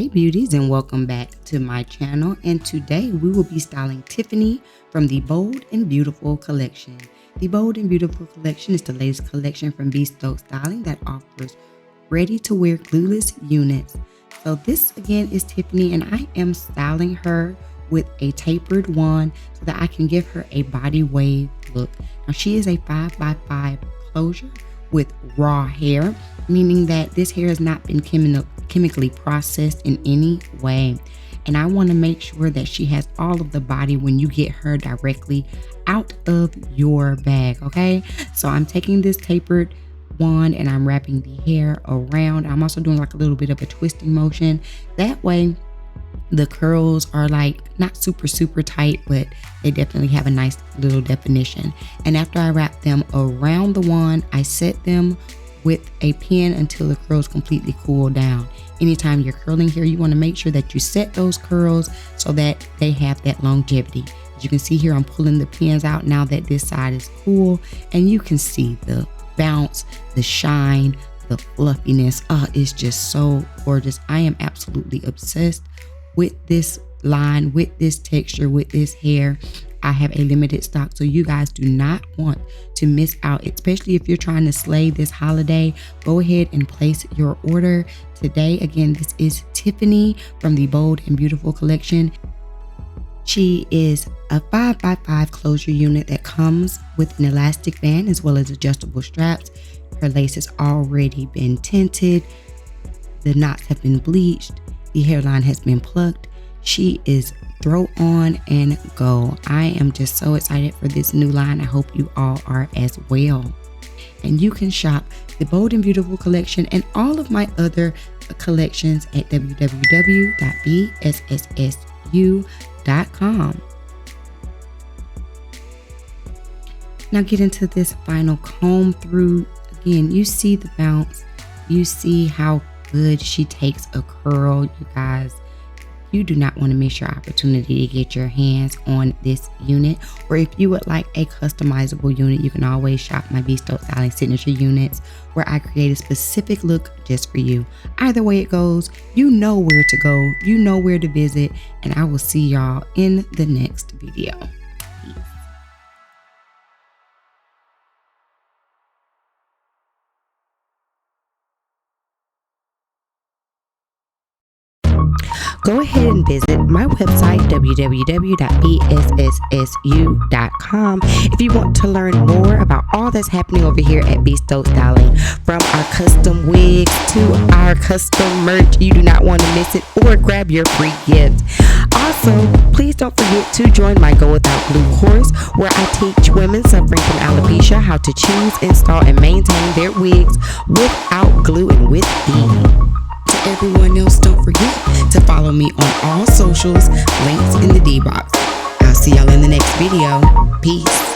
Hey beauties, and welcome back to my channel. And today we will be styling Tiffany from the Bold and Beautiful collection. The Bold and Beautiful collection is the latest collection from Bee Stokes Styling that offers ready to wear glueless units. So this again is Tiffany, and I am styling her with a tapered wand so that I can give her a body wave look. Now she is a 5x5 closure with raw hair, meaning that this hair has not been chemically processed in any way. And I want to make sure that she has all of the body when you get her directly out of your bag. Okay, so I'm taking this tapered wand and I'm wrapping the hair around. I'm also doing like a little bit of a twisting motion. That way the curls are like not super tight, but they definitely have a nice little definition. And after I wrap them around the wand, I set them with a pin until the curls completely cool down. Anytime you're curling hair, you want to make sure that you set those curls so that they have that longevity. As you can see here, I'm pulling the pins out now that this side is cool, and you can see the bounce, the shine, the fluffiness. It's just so gorgeous. I am absolutely obsessed with this line, with this texture, with this hair. I have a limited stock, so you guys do not want to miss out, especially if you're trying to slay this holiday. Go ahead and place your order today. Again, this is Tiffany from the Bold and Beautiful collection. She is a 5x5 closure unit that comes with an elastic band as well as adjustable straps. Her lace has already been tinted. The knots have been bleached. The hairline has been plucked. She is throw on and go. I am just so excited for this new line. I hope you all are as well. And you can shop the Bold and Beautiful collection and all of my other collections at www.beessu.com. Now get into this final comb through. Again, you see the bounce. You see how good she takes a curl. You guys, you do not want to miss your opportunity to get your hands on this unit. Or if you would like a customizable unit, you can always shop my Bee Stokes Styling signature units, where I create a specific look just for you. Either way it goes, you know where to go, you know where to visit, and I will see y'all in the next video. Go ahead and visit my website, www.beessu.com, if you want to learn more about all that's happening over here at Bee Stokes Styling. From our custom wigs to our custom merch, you do not want to miss it, or grab your free gift. Also, please don't forget to join my Go Without Glue course, where I teach women suffering from alopecia how to choose, install, and maintain their wigs without glue and with ease. To everyone else, don't forget to follow me on all socials, links in the D box. I'll see y'all in the next video. Peace.